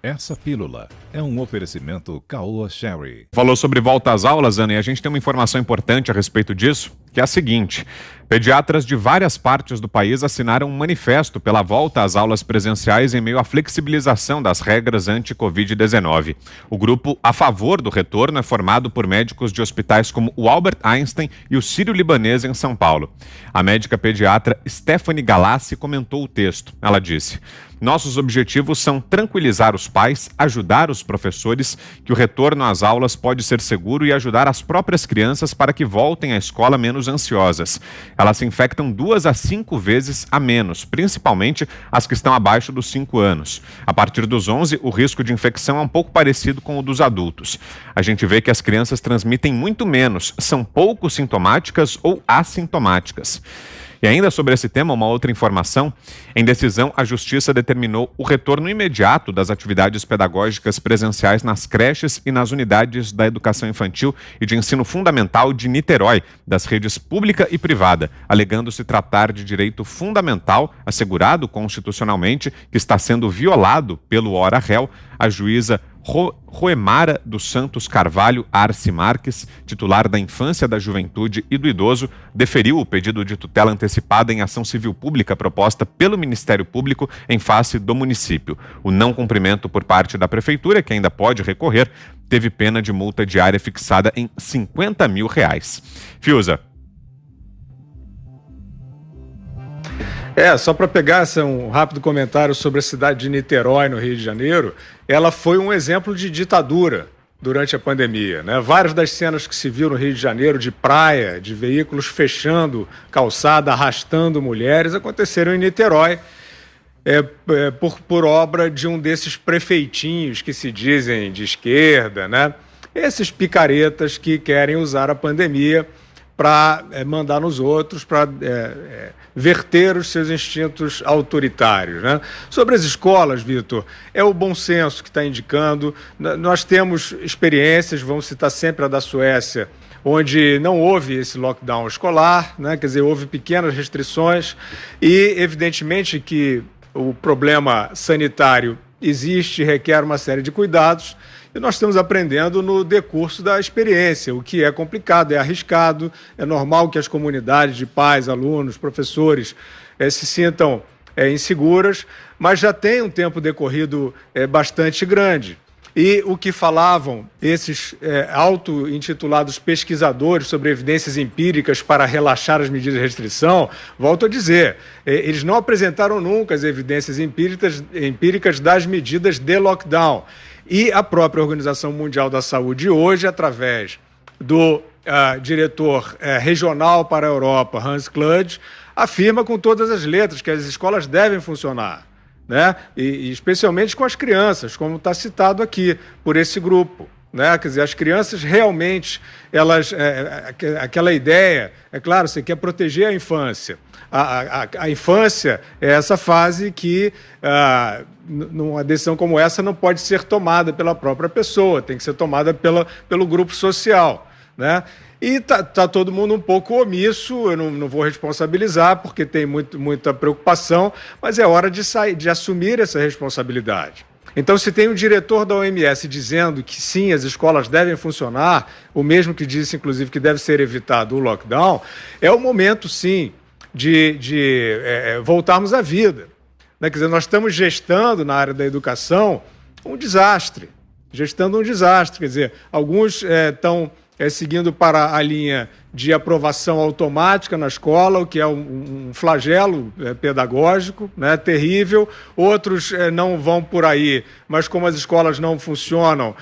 Essa pílula é um oferecimento Caoa Sherry. Falou sobre volta às aulas, Ana, e a gente tem uma informação importante a respeito disso, que é a seguinte: pediatras de várias partes do país assinaram um manifesto pela volta às aulas presenciais em meio à flexibilização das regras anti-Covid-19. O grupo a favor do retorno é formado por médicos de hospitais como o Albert Einstein e o Sírio-Libanês em São Paulo. A médica pediatra Stephanie Galassi comentou o texto. Ela disse: nossos objetivos são tranquilizar os pais, ajudar os professores, que o retorno às aulas pode ser seguro e ajudar as próprias crianças para que voltem à escola menos ansiosas. Elas se infectam 2 a 5 vezes a menos, principalmente as que estão abaixo dos 5 anos. A partir dos 11, o risco de infecção é um pouco parecido com o dos adultos. A gente vê que as crianças transmitem muito menos, são pouco sintomáticas ou assintomáticas. E ainda sobre esse tema, uma outra informação: em decisão, a Justiça determinou o retorno imediato das atividades pedagógicas presenciais nas creches e nas unidades da educação infantil e de ensino fundamental de Niterói, das redes pública e privada, alegando se tratar de direito fundamental assegurado constitucionalmente que está sendo violado pelo ora réu. A juíza Roemara dos Santos Carvalho Arce Marques, titular da Infância, da Juventude e do Idoso, deferiu o pedido de tutela antecipada em ação civil pública proposta pelo Ministério Público em face do município. O não cumprimento por parte da Prefeitura, que ainda pode recorrer, teve pena de multa diária fixada em R$50 mil. Fiuza. Só para pegar um rápido comentário sobre a cidade de Niterói, no Rio de Janeiro, ela foi um exemplo de ditadura durante a pandemia, né? Várias das cenas que se viu no Rio de Janeiro de praia, de veículos fechando calçada, arrastando mulheres, aconteceram em Niterói, por obra de um desses prefeitinhos que se dizem de esquerda, né? Esses picaretas que querem usar a pandemia para mandar nos outros, para verter os seus instintos autoritários, né? Sobre as escolas, Vitor, é o bom senso que está indicando. Nós temos experiências, vamos citar sempre a da Suécia, onde não houve esse lockdown escolar, né? Quer dizer, houve pequenas restrições e, evidentemente, que o problema sanitário existe e requer uma série de cuidados. E nós estamos aprendendo no decurso da experiência, o que é complicado, é arriscado, é normal que as comunidades de pais, alunos, professores se sintam inseguras, mas já tem um tempo decorrido bastante grande. E o que falavam esses auto-intitulados pesquisadores sobre evidências empíricas para relaxar as medidas de restrição, volto a dizer, eles não apresentaram nunca as evidências empíricas das medidas de lockdown. E a própria Organização Mundial da Saúde hoje, através do diretor regional para a Europa, Hans Kluge, afirma com todas as letras que as escolas devem funcionar, né? E especialmente com as crianças, como está citado aqui por esse grupo, né? Quer dizer, as crianças realmente, elas, aquela ideia, é claro, você quer proteger a infância. A infância é essa fase que, numa decisão como essa, não pode ser tomada pela própria pessoa, tem que ser tomada pelo grupo social, né? E tá todo mundo um pouco omisso, eu não vou responsabilizar, porque tem muita preocupação, mas é hora de assumir essa responsabilidade. Então, se tem um diretor da OMS dizendo que sim, as escolas devem funcionar, o mesmo que disse, inclusive, que deve ser evitado o lockdown, é o momento, sim, de voltarmos à vida, né? Quer dizer, nós estamos gestando na área da educação um desastre, quer dizer, alguns estão seguindo para a linha de aprovação automática na escola, o que é um flagelo pedagógico, né, terrível. Outros não vão por aí, mas como as escolas não funcionam,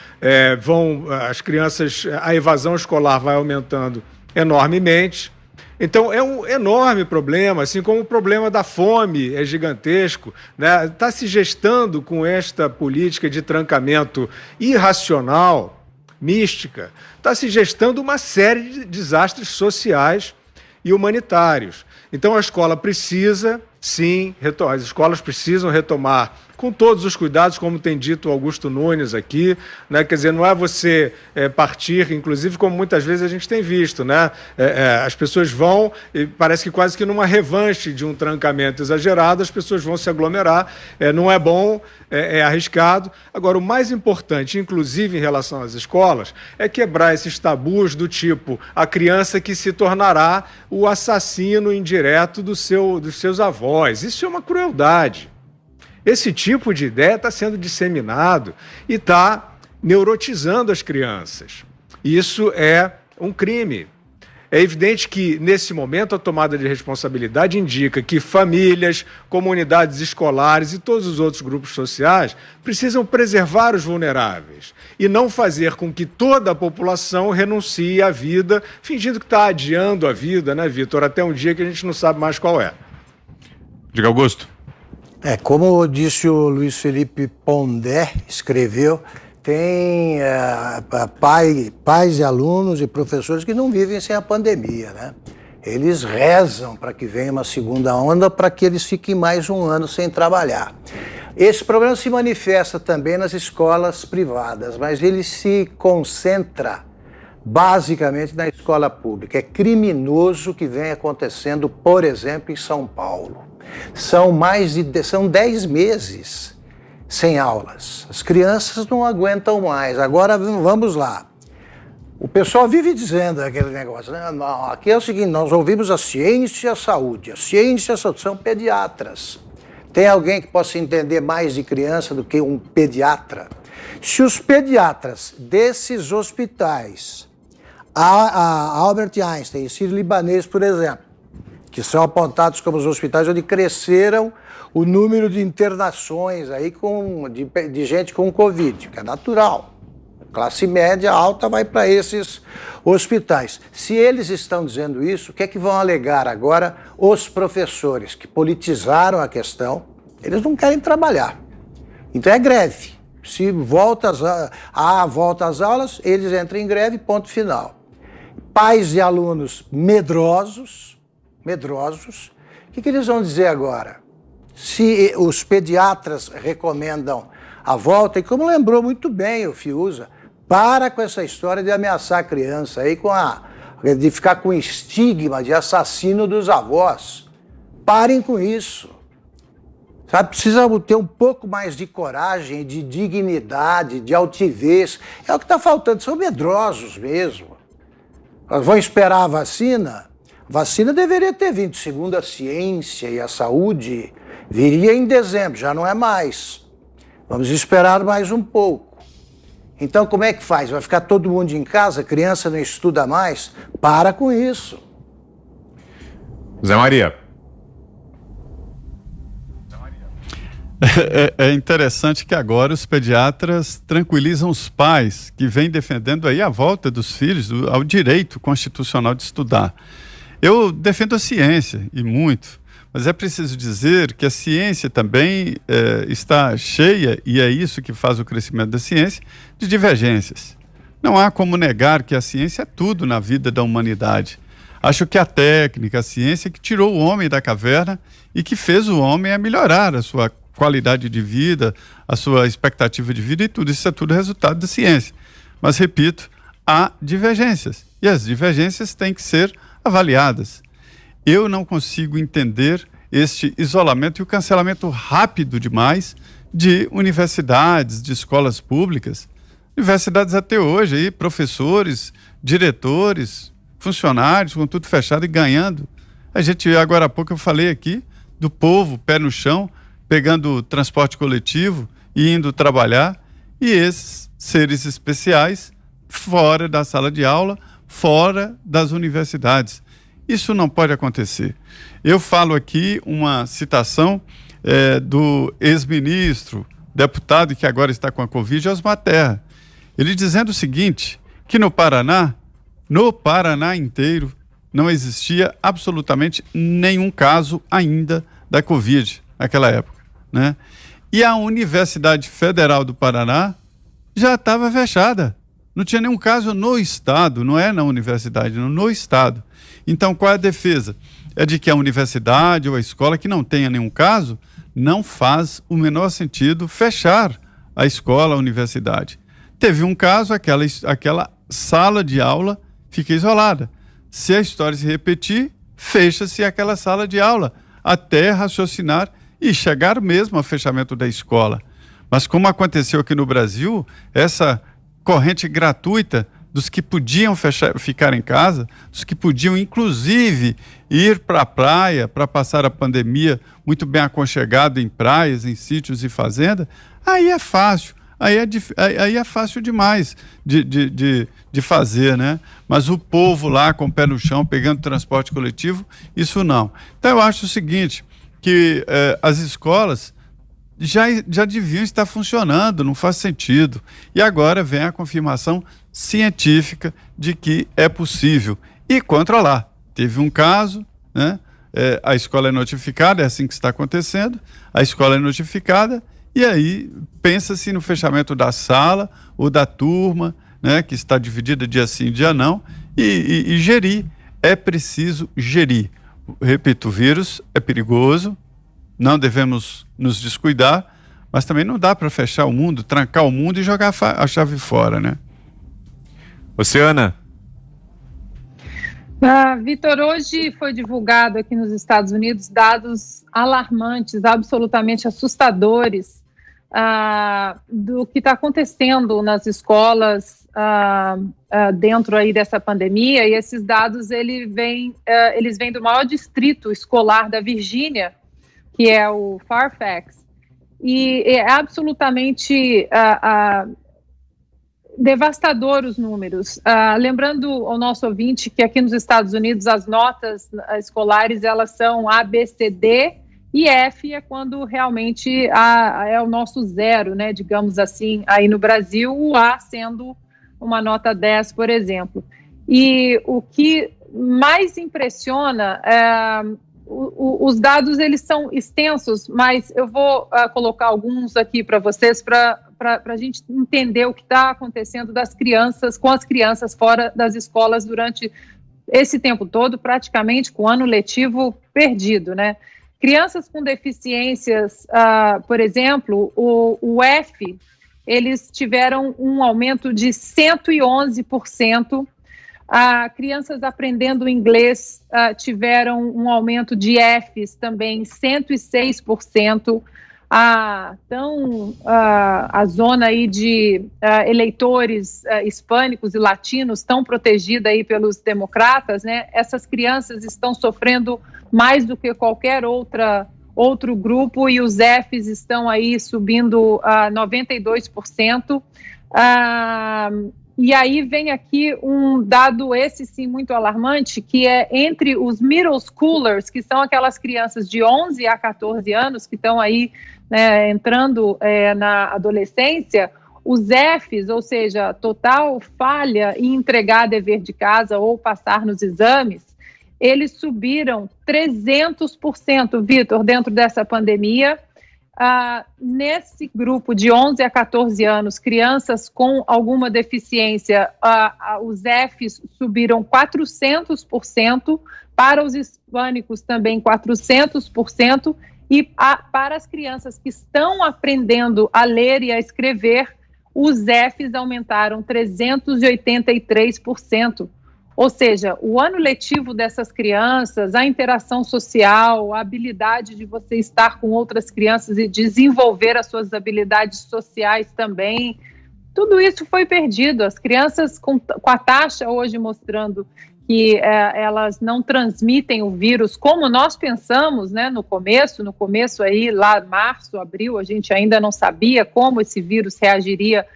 as crianças, a evasão escolar vai aumentando enormemente. Então, é um enorme problema, assim como o problema da fome é gigantesco, né? Está se gestando com esta política de trancamento irracional, mística, está se gestando uma série de desastres sociais e humanitários. Então, a escola precisa, sim, as escolas precisam retomar com todos os cuidados, como tem dito o Augusto Nunes aqui, né? Quer dizer, não é você partir, inclusive como muitas vezes a gente tem visto, né? As pessoas vão, e parece que quase que numa revanche de um trancamento exagerado, as pessoas vão se aglomerar, não é bom, é arriscado. Agora, o mais importante, inclusive em relação às escolas, é quebrar esses tabus do tipo a criança que se tornará o assassino indireto dos seus avós. Isso é uma crueldade. Esse tipo de ideia está sendo disseminado e está neurotizando as crianças. Isso é um crime. É evidente que, nesse momento, a tomada de responsabilidade indica que famílias, comunidades escolares e todos os outros grupos sociais precisam preservar os vulneráveis e não fazer com que toda a população renuncie à vida, fingindo que está adiando a vida, né, Vitor? Até um dia que a gente não sabe mais qual é. Diga, Augusto. Como disse o Luiz Felipe Pondé, escreveu, tem pais e alunos e professores que não vivem sem a pandemia, né? Eles rezam para que venha uma segunda onda, para que eles fiquem mais um ano sem trabalhar. Esse problema se manifesta também nas escolas privadas, mas ele se concentra basicamente na escola pública. É criminoso o que vem acontecendo, por exemplo, em São Paulo. São 10 meses sem aulas. As crianças não aguentam mais. Agora, vamos lá. O pessoal vive dizendo aquele negócio, né? Não, aqui é o seguinte, nós ouvimos a ciência e a saúde. A ciência e a saúde são pediatras. Tem alguém que possa entender mais de criança do que um pediatra? Se os pediatras desses hospitais, a Albert Einstein e Sírio-Libanês, por exemplo, que são apontados como os hospitais onde cresceram o número de internações aí de gente com Covid, que é natural. Classe média alta vai para esses hospitais. Se eles estão dizendo isso, o que é que vão alegar agora os professores que politizaram a questão? Eles não querem trabalhar. Então é greve. Se volta às aulas, eles entram em greve, ponto final. Pais e alunos medrosos. O que eles vão dizer agora? Se os pediatras recomendam a volta, e como lembrou muito bem o Fiuza, para com essa história de ameaçar a criança aí de ficar com estigma de assassino dos avós. Parem com isso. Sabe, precisa ter um pouco mais de coragem, de dignidade, de altivez. É o que está faltando, são medrosos mesmo. Elas vão esperar a vacina? A vacina deveria ter vindo, segundo a ciência e a saúde, viria em dezembro, já não é mais. Vamos esperar mais um pouco. Então, como é que faz? Vai ficar todo mundo em casa? A criança não estuda mais? Para com isso. Zé Maria. É interessante que agora os pediatras tranquilizam os pais que vêm defendendo aí a volta dos filhos ao direito constitucional de estudar. Eu defendo a ciência, e muito, mas é preciso dizer que a ciência também está cheia, e é isso que faz o crescimento da ciência, de divergências. Não há como negar que a ciência é tudo na vida da humanidade. Acho que a técnica, a ciência que tirou o homem da caverna e que fez o homem a melhorar a sua qualidade de vida, a sua expectativa de vida e tudo. Isso é tudo resultado da ciência. Mas, repito, há divergências. E as divergências têm que ser avaliadas. Eu não consigo entender este isolamento e o cancelamento rápido demais de universidades, de escolas públicas. Universidades até hoje, aí, professores, diretores, funcionários, com tudo fechado e ganhando. A gente, agora há pouco eu falei aqui do povo, pé no chão, pegando transporte coletivo e indo trabalhar, e esses seres especiais fora da sala de aula, fora das universidades. Isso não pode acontecer. Eu falo aqui uma citação do ex-ministro, deputado que agora está com a Covid, Osmar Terra. Ele dizendo o seguinte, que no Paraná inteiro, não existia absolutamente nenhum caso ainda da Covid naquela época, né? E a Universidade Federal do Paraná já estava fechada. Não tinha nenhum caso no estado, não é na universidade, não, no estado. Então, qual é a defesa? É de que a universidade ou a escola que não tenha nenhum caso não faz o menor sentido fechar a escola, a universidade. Teve um caso, aquela sala de aula fica isolada. Se a história se repetir, fecha-se aquela sala de aula, até raciocinar e chegar mesmo ao fechamento da escola. Mas como aconteceu aqui no Brasil, essa corrente gratuita dos que podiam ficar em casa, dos que podiam inclusive ir para a praia para passar a pandemia muito bem aconchegado em praias, em sítios e fazendas, aí é fácil. Aí é fácil demais de fazer, né? Mas o povo lá com o pé no chão, pegando transporte coletivo, isso não. Então eu acho o seguinte, que as escolas já deviam estar funcionando, não faz sentido. E agora vem a confirmação científica de que é possível. E controlar. Teve um caso, né? A escola é notificada, é assim que está acontecendo, a escola é notificada, e aí pensa-se no fechamento da sala ou da turma, né, que está dividida dia sim, dia não, e gerir. É preciso gerir. Repito, o vírus é perigoso, não devemos nos descuidar, mas também não dá para fechar o mundo, trancar o mundo e jogar a chave fora, né? Oceana. Vitor, hoje foi divulgado aqui nos Estados Unidos dados alarmantes, absolutamente assustadores, do que está acontecendo nas escolas dentro aí dessa pandemia, e esses dados eles vêm do maior distrito escolar da Virgínia, que é o Fairfax, e é absolutamente devastador os números. Lembrando ao nosso ouvinte que aqui nos Estados Unidos as notas escolares elas são A, B, C, D, e F é quando realmente é o nosso zero, né, digamos assim, aí no Brasil, o A sendo uma nota 10, por exemplo. E o que mais impressiona, os dados eles são extensos, mas eu vou colocar alguns aqui para vocês, para a gente entender o que está acontecendo com as crianças fora das escolas durante esse tempo todo, praticamente com o ano letivo perdido, né? Crianças com deficiências, por exemplo, o F, eles tiveram um aumento de 111%. Crianças aprendendo inglês tiveram um aumento de Fs também, 106%. A zona aí de eleitores hispânicos e latinos tão protegida aí pelos democratas, né? Essas crianças estão sofrendo mais do que qualquer outro grupo, e os Fs estão aí subindo a 92%. E aí vem aqui um dado, esse sim, muito alarmante, que é entre os middle schoolers, que são aquelas crianças de 11 a 14 anos, que estão aí, né, entrando na adolescência, os Fs, ou seja, total falha em entregar dever de casa ou passar nos exames, eles subiram 300%, Vitor, dentro dessa pandemia. Nesse grupo de 11 a 14 anos, crianças com alguma deficiência, os Fs subiram 400%, para os hispânicos também 400%, e para as crianças que estão aprendendo a ler e a escrever, os Fs aumentaram 383%. Ou seja, o ano letivo dessas crianças, a interação social, a habilidade de você estar com outras crianças e desenvolver as suas habilidades sociais também, tudo isso foi perdido. As crianças, com a taxa hoje mostrando que elas não transmitem o vírus como nós pensamos, né, no começo aí, lá março, abril, a gente ainda não sabia como esse vírus reagiria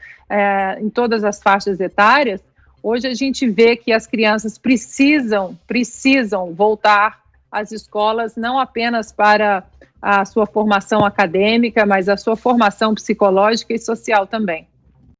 em todas as faixas etárias. Hoje a gente vê que as crianças precisam voltar às escolas, não apenas para a sua formação acadêmica, mas a sua formação psicológica e social também.